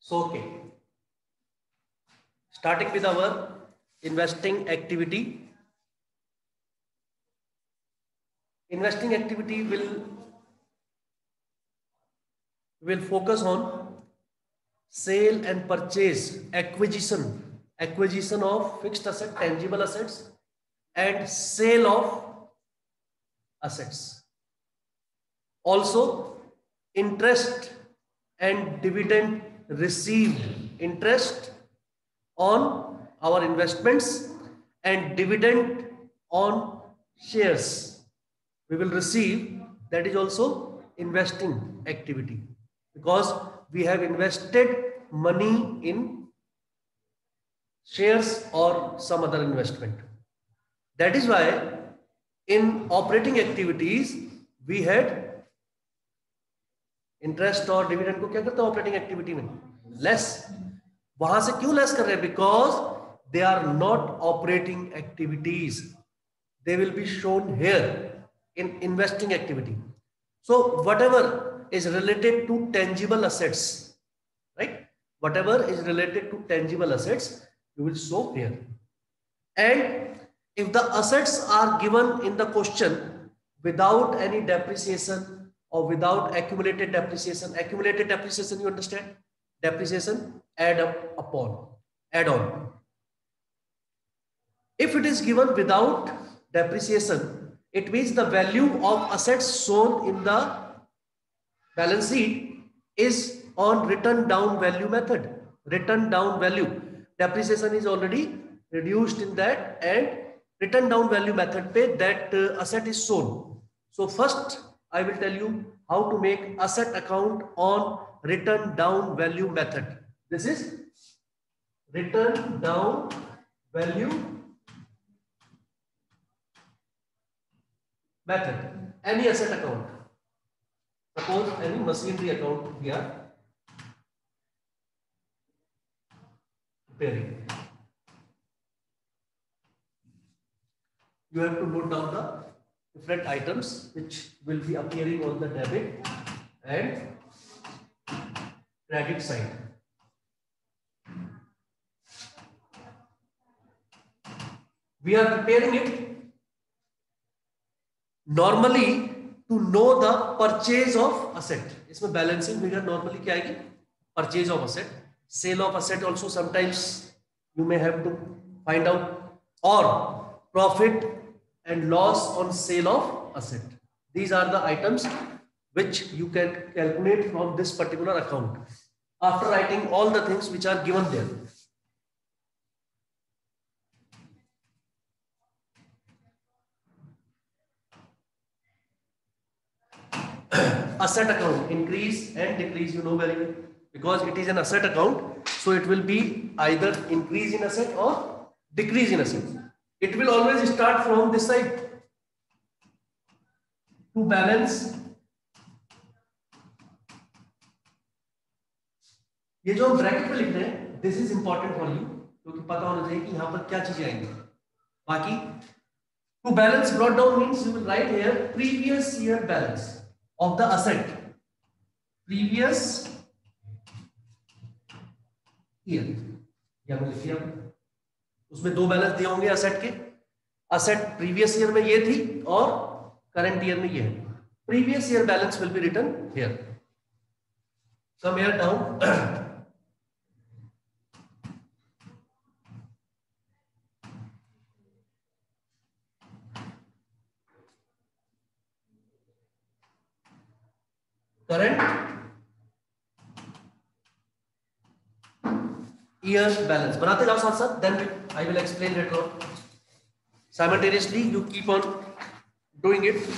So okay, starting with our investing activity. Investing activity will focus on sale and purchase, acquisition of fixed asset, tangible assets, and sale of assets. Also, interest and dividend received, interest on our investments and dividend on shares we will receive. That is also investing activity, because we have invested money in shares or some other investment. That is why in operating activities we had interest और dividend को क्या करते हैं operating activity में less. वहां से क्यों less कर रहे हैं? Because they are not operating activities. They will be shown here in investing activity. So whatever is related to tangible assets, right, whatever is related to tangible assets you will show here. And if the assets are given in the question without any depreciation or without accumulated depreciation, you understand, depreciation add on. If it is given without depreciation, it means the value of assets shown in the balance sheet is on written down value method. Written down value, depreciation is already reduced in that, and written down value method पे that asset is shown. So first I will tell you how to make asset account on written down value method. This is written down value method. Any asset account, suppose any machinery account we are preparing. You have to note down the different items which will be appearing on the debit and credit side. We are preparing it normally to know the purchase of asset. इसमें balancing figure normally क्या आएगी? Purchase of asset. Sale of asset also sometimes you may have to find out, or profit and loss on sale of asset. These are the items which you can calculate from this particular account after writing all the things which are given there. Asset account, increase and decrease, you know very well, because it is an asset account, so it will be either increase in asset or decrease in asset. It will always start from this side to balance. ये जो हम bracket में लिख रहे हैं, this is important for you, क्योंकि पता होना चाहिए कि यहां पर क्या चीजें आएंगी. बाकी to balance brought down means you will write here previous year balance of the asset. Previous year या मैं लिख दिया, उसमें दो बैलेंस दिए होंगे असेट के. असेट प्रीवियस ईयर में ये थी और करंट ईयर में ये है. Previous year balance will be written here. Come here down. Current year balance बनाते जाओ साथ साथ, then I will explain later on. Simultaneously you keep on doing it.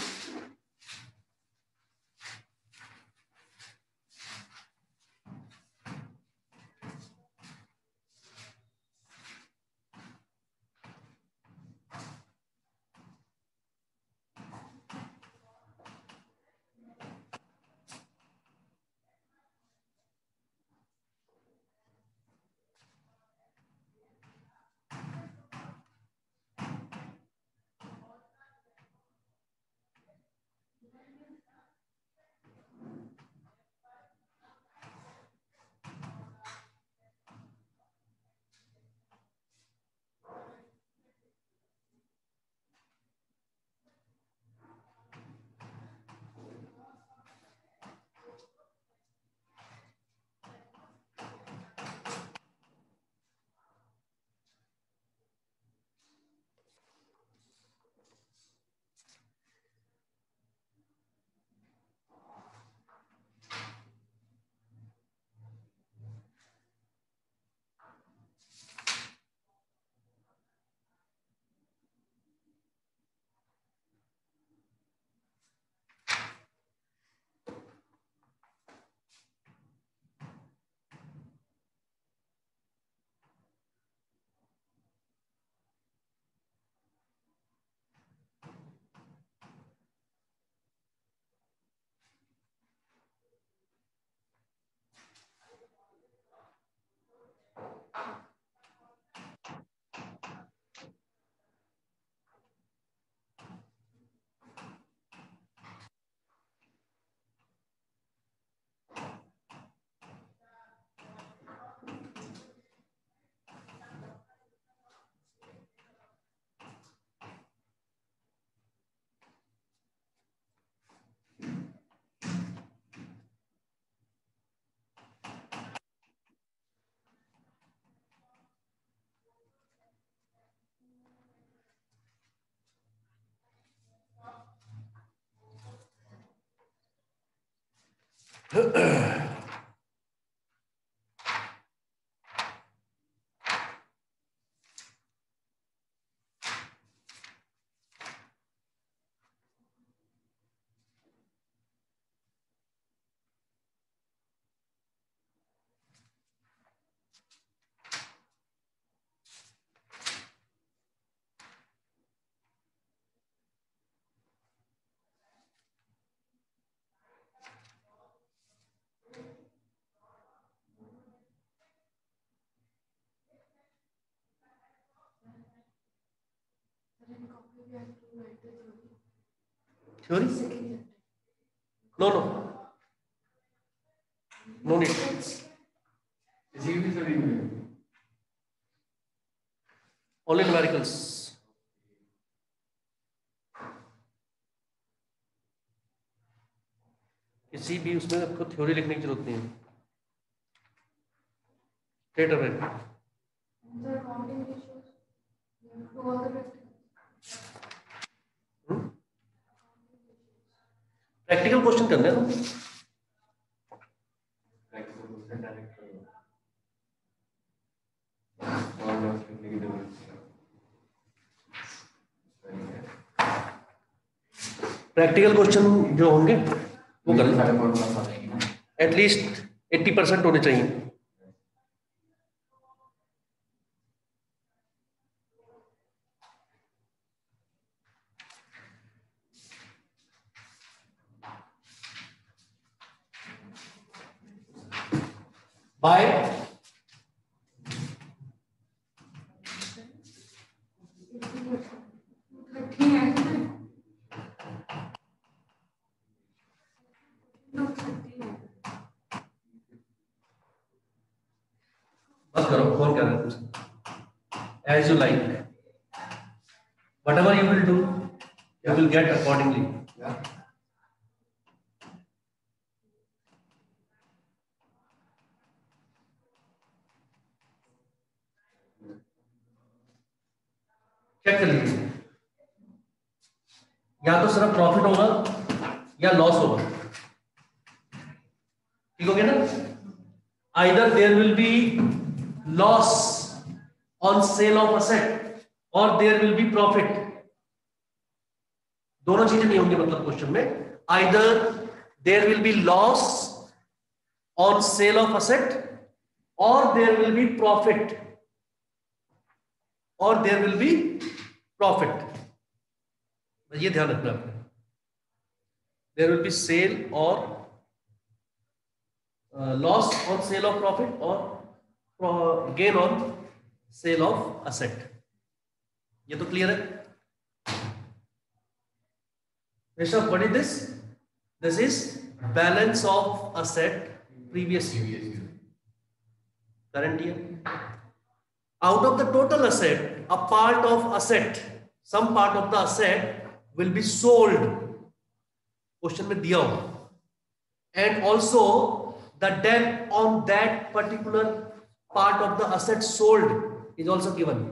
Theory? No, no. No need. Only numericals. किसी भी उसमें आपको theory लिखने की जरूरत नहीं है. Straight away. प्रैक्टिकल क्वेश्चन करने हैं. प्रैक्टिकल क्वेश्चन जो होंगे वो कर लें. एटलीस्ट 80% होने चाहिए. बाय बस करो. कौन कह रहा है तुमसे? As you like. whatever you will do, you will get accordingly. Check कर लीजिए. या तो सिर्फ प्रॉफिट होगा या लॉस होगा. ठीक हो गया ना? Either there will be loss on sale of asset or there will be profit. दोनों चीजें नहीं होंगी मतलब क्वेश्चन में. Either there will be loss on sale of asset or there will be profit. Or there will be profit. ये ध्यान रखना आपको. There will be sale or loss on sale of profit or gain on sale of asset. ये तो clear है. Rishabh, what is this? This is balance of asset previous year, current year. Out of the total asset, a part of asset, some part of the asset will be sold. Question में दिया हो. And also the debt on that particular part of the asset sold is also given.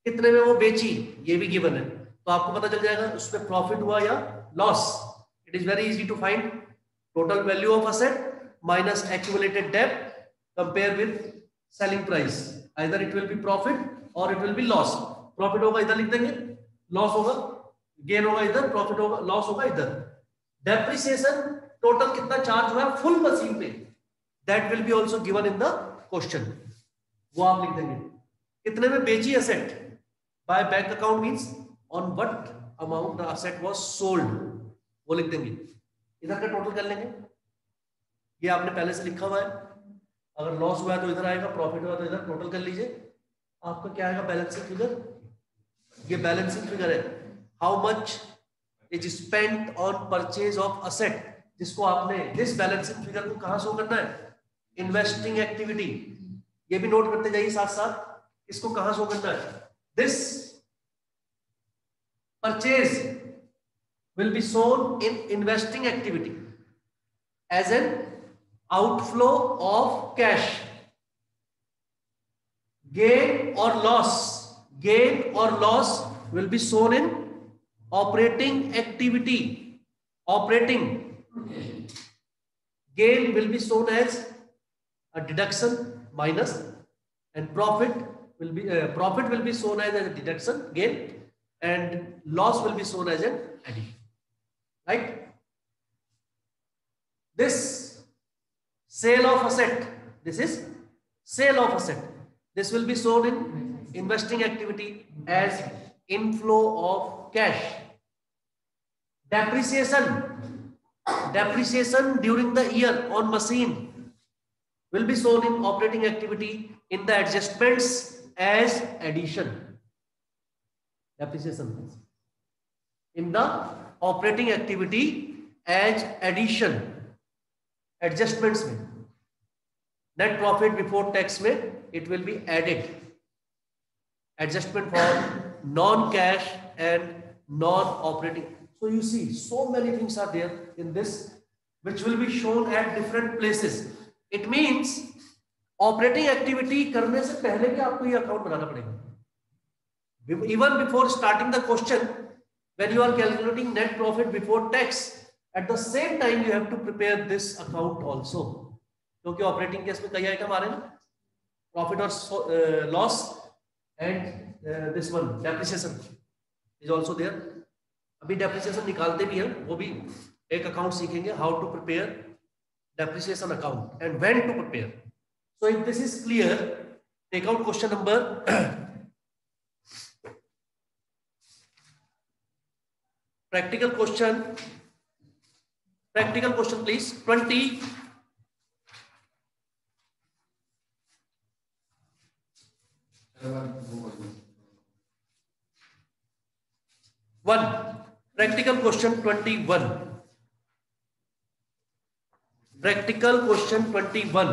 कितने में वो बेची ये भी given है. तो आपको पता चल जाएगा उसमें प्रॉफिट हुआ या loss. It is very easy to find. Total value of asset minus accumulated debt compare with selling price. Either it will be profit और it will be loss. Profit होगा इधर लिख देंगे, लॉस होगा, गेन होगा इधर, प्रॉफिट होगा, loss होगा इधर. डेप्रिसिएशन टोटल कितना चार्ज हुआ है फुल मशीन पे, that will be also given in the question. वो आप लिख देंगे. कितने में बेची asset by bank account means on what amount the asset was sold, वो लिख देंगे. इधर का टोटल कर लेंगे. ये आपने पहले से लिखा हुआ है. अगर लॉस हुआ है तो इधर आएगा, प्रॉफिट हुआ तो इधर. टोटल कर लीजिए. आपका क्या आएगा बैलेंसिंग फिगर. ये बैलेंसिंग फिगर है. How much is spent on purchase of asset, जिसको आपने दिस बैलेंसिंग फिगर को कहां शो करना है, इन्वेस्टिंग एक्टिविटी. ये भी नोट करते जाइए साथ साथ. इसको कहां शो करना है. This purchase will be shown in investing activity as an outflow of cash. Gain or loss will be shown in operating activity. Operating. gain will be shown as a deduction minus, and profit will be shown as a deduction gain, and loss will be shown as an addition. Right? This sale of asset, this is sale of asset. This will be shown in investing activity as inflow of cash. Depreciation during the year on machine will be shown in operating activity in the adjustments as addition. Depreciation in the operating activity as addition. Adjustments में net profit before tax में it will be added. Adjustment for non-cash and non-operating. So you see, so many things are there in this, which will be shown at different places. It means operating activity करने से पहले भी आपको ये account बनाना पड़ेगा. Even before starting the question, when you are calculating net profit before tax, at the same time you have to prepare this account also. क्योंकि operating case में कई आइटम आ रहे हैं ना, प्रॉफिट और loss and this one depreciation is also there. अभी depreciation निकालते भी हैं, वो भी एक अकाउंट सीखेंगे, how to prepare depreciation account and when to prepare. So if this is clear, take out question number practical question please. 21. Practical question 21. Practical question 21.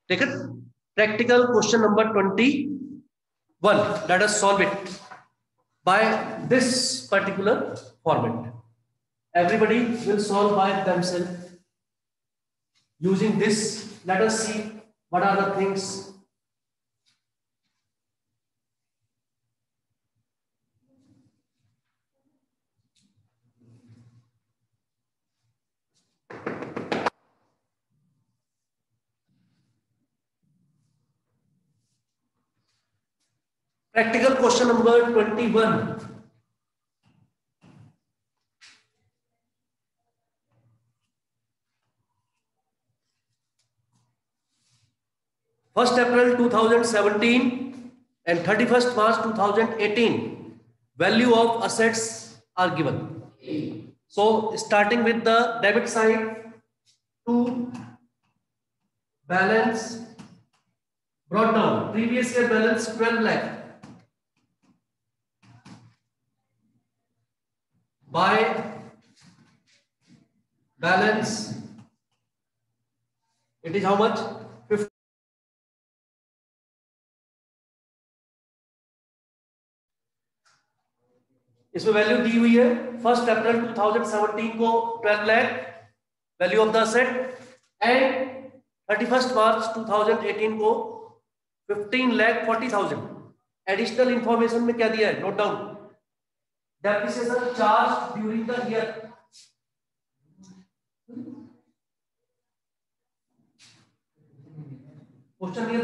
Take it. Practical question number 21. Let us solve it by this particular format. Everybody will solve by themselves using this. Let us see what are the things. Practical question number 21. April 2017 and 31st March 2018 value of assets are given. So starting with the debit side, to balance brought down, previous year balance 12 lakh. By balance, it is how much? 50. इसमें value दी हुई है 1 अप्रैल 2017 को 12 lakh value of the asset and 31 मार्च 2018 को 15,40,000. Additional information में क्या दिया है, note down. Depreciation charge during the year. Question ये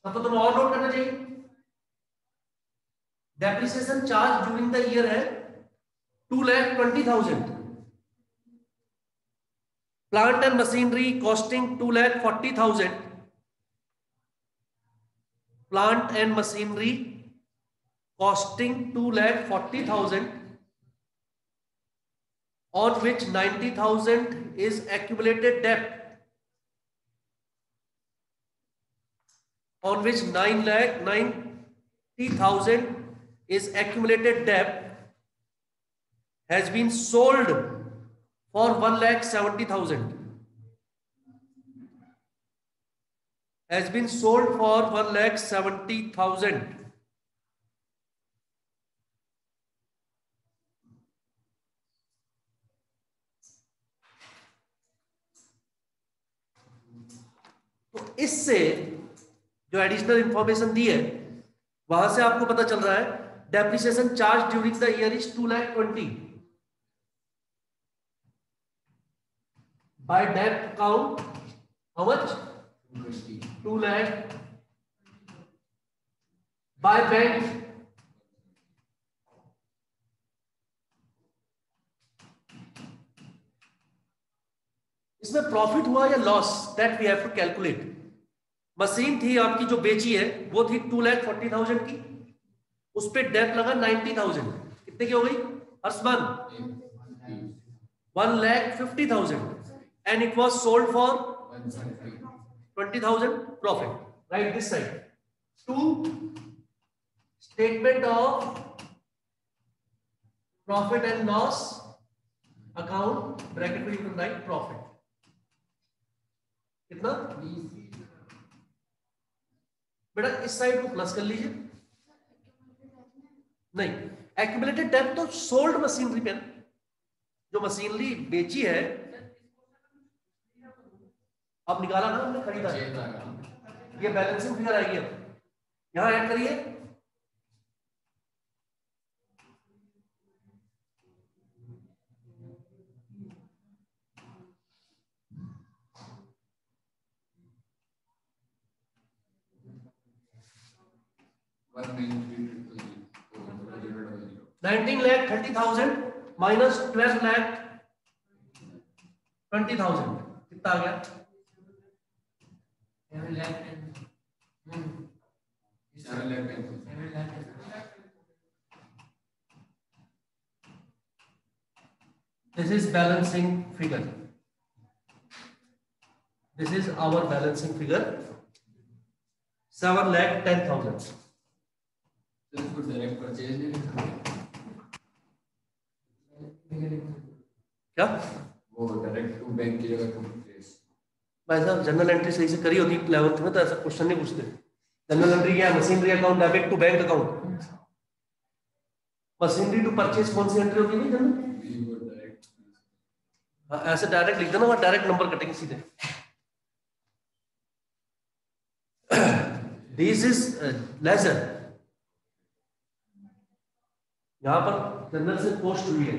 तब तो और नोट करना चाहिए. Depreciation charge during the year है 2,20,000. Plant and machinery costing 2,40,000. Plant and machinery costing 2,40,000, on which 90,000 is accumulated debt, on which 9,90,000 is accumulated debt, has been sold for 1,70,000. Has been sold for 1,70,000. इससे जो additional information दी है वहां से आपको पता चल रहा है depreciation charge during the year is 2,20,000 by date account how much 2 lakh by bank इसमें प्रॉफिट हुआ या loss that we have to calculate. Machine थी आपकी जो बेची है वो थी 2,40,000 की, उस पे डेट लगा 90,000, कितने की हो गई हर्षमान 1,50,000 and it was sold for 20,000 profit. Right this side to statement of profit and loss account bracket में यू कैन राइट प्रॉफिट कितना बेटा इस साइड को प्लस कर लीजिए। नहीं एक्यूमुलेटेड डेट तो सोल्ड मशीनरी पे, जो मशीनरी बेची है अब निकाला ना हमने खरीदा, ये बैलेंसिंग फिगर आएगी। अब यहां ऐड करिए 19,30,000 माइनस 12,20,000 कितना आ गया 7,10,000। This is balancing figure. This is our balancing figure 7,10,000। Direct purchase नहीं लिखा क्या वो डायरेक्ट टू बैंक की जगह टू परचेज। भाई साहब जनरल एंट्री सही से करी होती 11th में तो ऐसा क्वेश्चन नहीं पूछते। जनरल एंट्री क्या है machinery account debit to bank account. Machinery to purchase कौन सी एंट्री होगी भाई जनरल? ऐसे डायरेक्ट लिख देना वहां डायरेक्ट नंबर कटेंगे सीधे। दिस इज लेजर, यहां पर जनरल से पोस्ट हुई है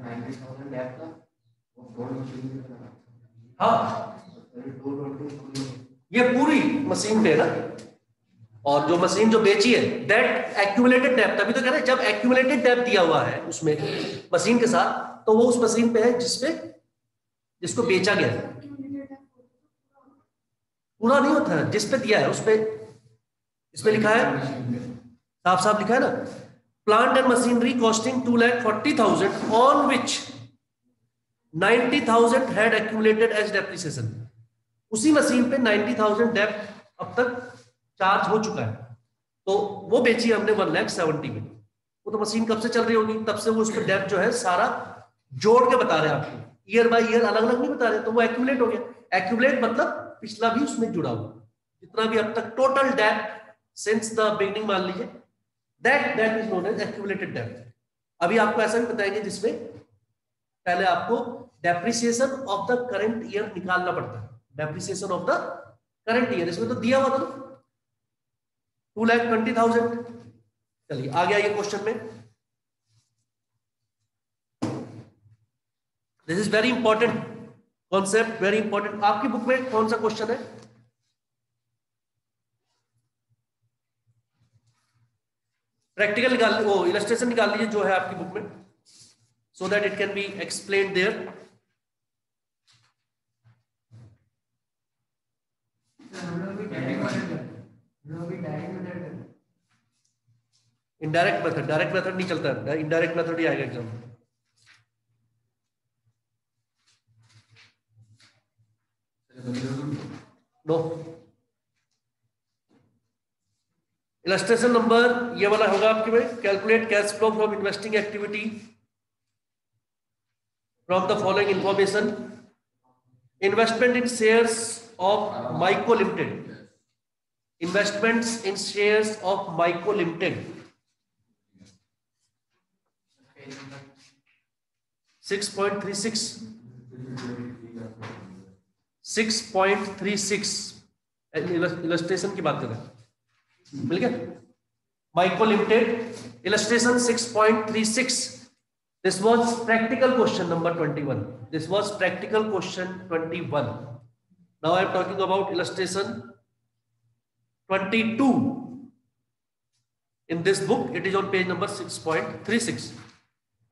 90,000 ऐप का वो फोन मशीन में। हाँ ये पूरी मशीन पे है ना, और जो मशीन जो बेची है दैट एक्यूमुलेटेड डेब्ट, तभी तो कह रहे हैं जब एक्यूमुलेटेड डेब्ट दिया हुआ है उसमें मशीन के साथ तो वो उस मशीन पे है जिसको बेचा गया है। पूरा नहीं होता है जिस पे दिया है उस पे, इसमें लिखा है साफ साफ लिखा है ना plant and machinery costing 2,40,000 on which 90,000 had accumulated as depreciation. उसी मशीन पे 90,000 डेब्ट अब तक चार्ज हो चुका है, तो वो बेची हमने 1,70,000 में। वो तो मशीन कब से चल रही होगी तब से वो उस पर डेब्ट जो है सारा जोड़ के बता रहे हैं आपको, ईयर बाय ईयर अलग अलग नहीं बता रहे, तो वो एक्यूमुलेट हो गया। एक्यूमुलेट मतलब पिछला भी उसमें जुड़ा हुआ, जितना भी अब तक टोटल डेब्ट सिंस द बिगिनिंग मान लीजिए that is known as accumulated डेब्ट। अभी आपको ऐसा भी बताएंगे जिसमें पहले आपको depreciation of the current year निकालना पड़ता है। Depreciation of the current year इसमें तो दिया हुआ था 2,20,000। चलिए आ गया ये क्वेश्चन में। This is very important concept, very important. आपकी बुक में कौन सा क्वेश्चन है? प्रैक्टिकल निकाल, वो इलस्ट्रेशन निकाल लीजिए जो है आपकी बुक में, so that it can be explained there. Indirect method, direct method नहीं चलता है, इनडायरेक्ट मेथड ही आएगा एग्जाम में। नो इलस्ट्रेशन नंबर ये वाला होगा आपके में, calculate cash flow from investing activity from the following information. Investment in shares of Mico limited, investments in shares of Mico limited 6.36, 6.36 illustration की बात कर रहे हैं, मिल गया। Mico limited illustration 6.36. This was practical question number 21. This was practical question 21. Now I am talking about illustration 22. In this book, it is on page number 6.36.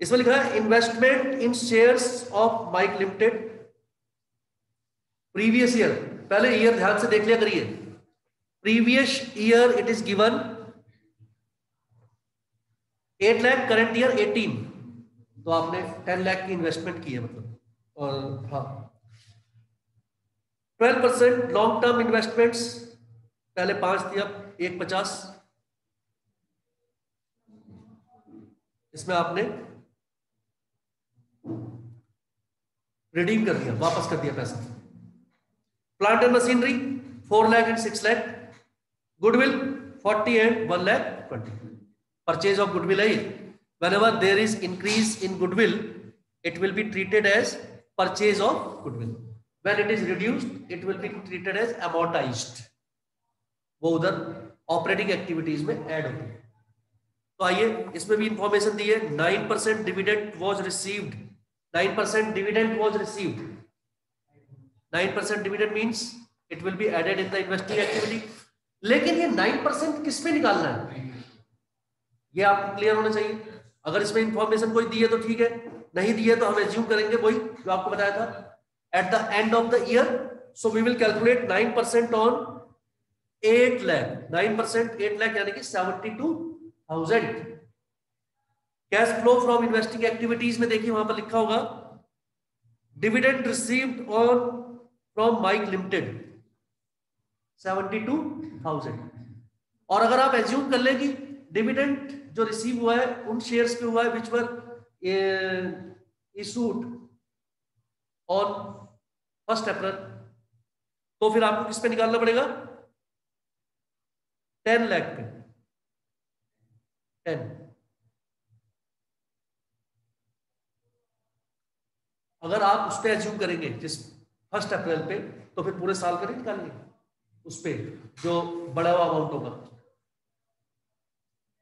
इसमें लिखा है investment in shares of Mike limited previous year. पहले year ध्यान से देख लिया करिए। Previous year it is given 8 lakh, current year 18, तो आपने 10 लाख की इन्वेस्टमेंट की है मतलब। और हाँ 12% लॉन्ग टर्म इन्वेस्टमेंट्स, पहले 5 थी अब 1.50, इसमें आपने रिडीम कर दिया, वापस कर दिया पैसा। Plant and machinery 4 lakh and 6 lakh, goodwill 40 and 1 lakh 20। Purchase of goodwill है। whenever there is increase in goodwill it will be treated as purchase of goodwill, when it is reduced it will be treated as amortized, वो उधर operating activities में add होती है। तो आइए इसमें भी इंफॉर्मेशन दी है। 9% dividend was received, 9% dividend was received. 9% dividend means it will be added in the investing activity. लेकिन ये 9% किस पे निकालना है ये आपको क्लियर होना चाहिए। अगर इसमें इंफॉर्मेशन कोई दी है तो ठीक है, नहीं दी है तो हम एज्यूम करेंगे वही जो आपको बताया था at the end of the year. So we will calculate 9% on 8 lakh. 9% 8 lakh यानी कि 72,000। Cash flow from investing activities में देखिए वहां पर लिखा होगा dividend received on from Mike limited 72,000। और अगर आप एज्यूम कर लें कि डिविडेंड जो रिसीव हुआ है उन शेयर्स पे हुआ है विच वर इशूड ऑन 1 अप्रैल, तो फिर आपको किस पे निकालना पड़ेगा 10 लाख पे 10। अगर आप उस पे एज्यूम करेंगे जिस 1 अप्रैल पे तो फिर पूरे साल का नहीं निकालेंगे उस पे जो बड़ा हुआ अमाउंट होगा,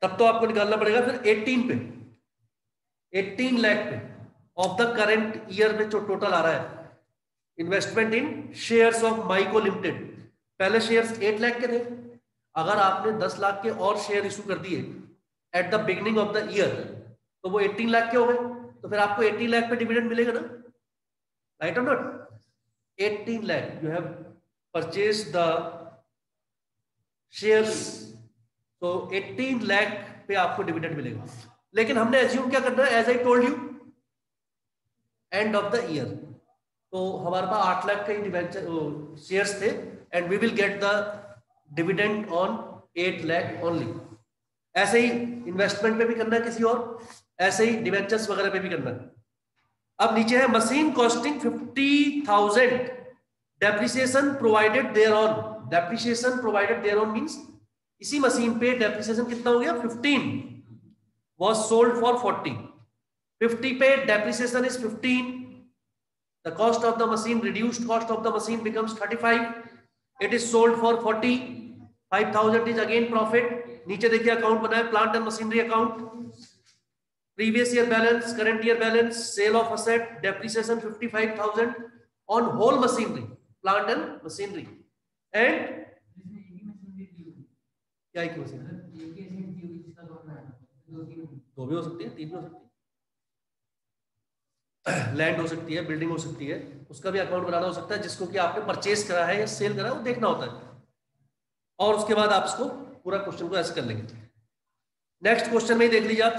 तब तो आपको निकालना पड़ेगा फिर 18 पे 18 लाख पे ऑफ द करंट ईयर में जो टोटल आ रहा है investment in shares of Mico limited. पहले शेयर्स 8 लाख के थे, अगर आपने 10 लाख के और शेयर इशू कर दिए at the beginning of the year तो वो 18 लाख के हो गए, तो फिर आपको 18 लाख पे डिविडेंड मिलेगा ना, राइट और not. 18 lakh you have purchase the shares, तो 18 लाख पे आपको डिविडेंड मिलेगा। लेकिन हमने एज्यूम क्या करना है, as I told you end of the year, तो हमारे पास 8 लाख के डिवेंचर शेयर्स थे and we will get the dividend on 8 lakh only. ऐसे ही इन्वेस्टमेंट पे भी करना है किसी और, ऐसे ही डिवेंचर्स वगैरह पे भी करना है। अब नीचे है machine costing 50,000 depreciation provided thereon. Depreciation provided thereon means इसी मशीन पे डेप्रिसिएशन कितना हो गया 15 was sold for 40। 50 पे depreciation is 15, the cost of the machine, reduced cost of the machine becomes 35, it is sold for 40, 5,000 is again profit। नीचे देखिए account बना है plant and machinery account, previous year balance, current year balance, sale of asset, depreciation 55,000 on whole machinery, plant and machinery. And क्या है कि machine दो भी हो सकती है, 3 भी हो सकती है, लैंड हो सकती है, बिल्डिंग हो सकती है, उसका भी अकाउंट बनाना हो सकता है, जिसको कि आपने परचेज करा है या सेल करा है वो देखना होता है। और उसके बाद आप इसको पूरा क्वेश्चन को ऐसे कर लेंगे। नेक्स्ट क्वेश्चन में ही देख लीजिए आप,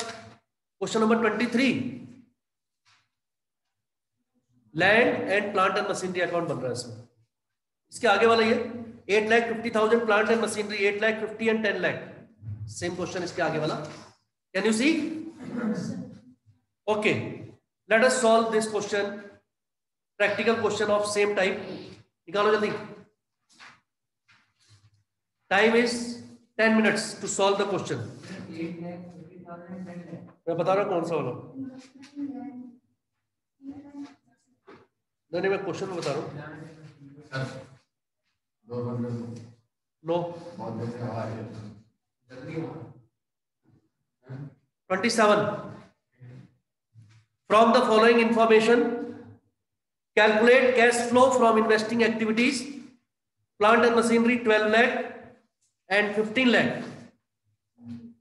question number 23, land and plant and machinery account बन रहा है इसमें। इसके आगे वाला ये 8,50,000 plant and machinery, 8,50,000 and 10 lakh, same question इसके आगे वाला। Can you see? Okay, let us solve this question, practical question of same type. निकालो जल्दी, time is 10 minutes to solve the question. मैं बता रहा हूं कौन सा वाला, नहीं मैं क्वेश्चन बता रहा हूं। No. 27. From the following information, calculate cash flow from investing activities. Plant and machinery 12 lakh and 15 lakh.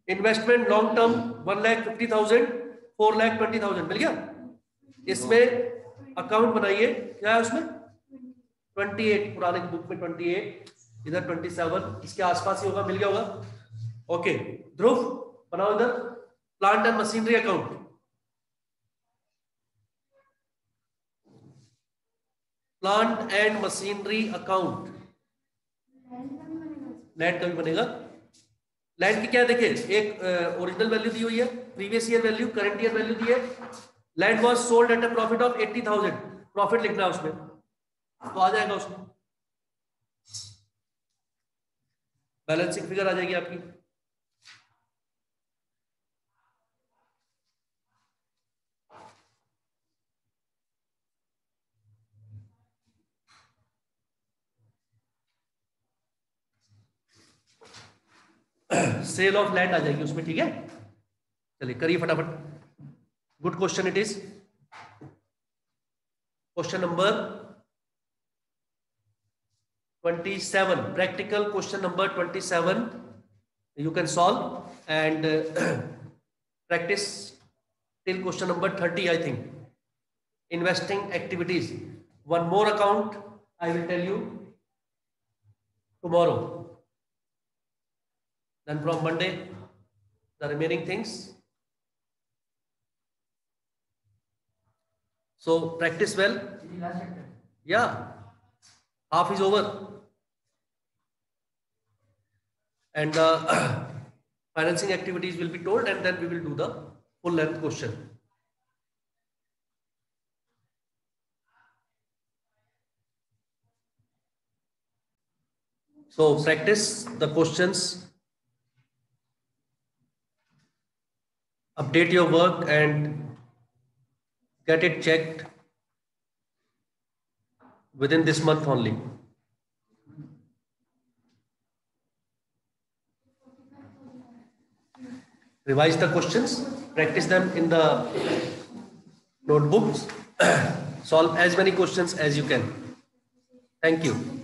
Investment long term 1,50,000, 4,20,000. मिल गया? इसमें अकाउंट बनाइए. क्या है उसमें? 28. पुराने बुक में 28, इधर 27, इसके आसपास ही होगा. मिल गया होगा. ओके ध्रुव बनाओ इधर plant and machinery account. Plant and machinery account. Land का भी बनेगा. लैंड की क्या देखिए, एक ओरिजिनल वैल्यू दी हुई है, previous year value, current year value दी है. Land was sold at a profit of 80,000. Profit लिखना है उसमें, तो आ जाएगा उसमें बैलेंसिंग फिगर आ जाएगी आपकी. सेल ऑफ लैंड आ जाएगी उसमें. ठीक है, चलिए करिए फटाफट. Good question it is. Question number 27, practical question number 27. You can solve and practice till question number 30, I think. Investing activities. One more account I will tell you tomorrow. Then from Monday, the remaining things. So practice well. Yeah, half is over. And financing activities will be told, and then we will do the full length question. So practice the questions, update your work and get it checked within this month only. Revise the questions, practice them in the notebooks, solve as many questions as you can. Thank you.